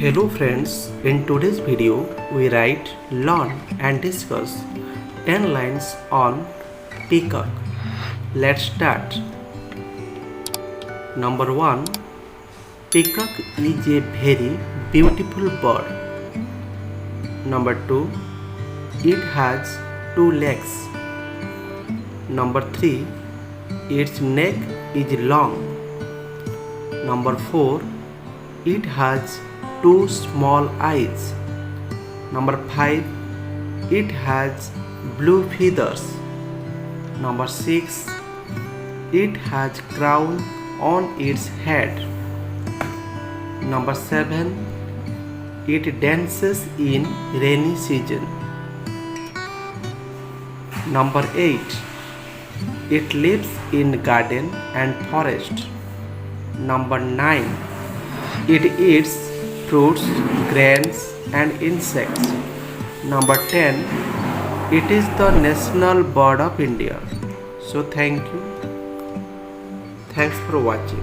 Hello friends, in today's video we write, learn and discuss 10 lines on peacock. Let's start. Number 1. Peacock is a very beautiful bird. Number 2. It has 2 legs. Number 3. Its neck is long. Number 4. It has 2 small eyes. Number 5. It has blue feathers. Number 6. It has crown on its head. Number 7. It dances in rainy season. Number 8. It lives in garden and forest. Number 9. It eats fruits, grains and insects. Number 10. It is the national bird of India. So thank you. Thanks for watching.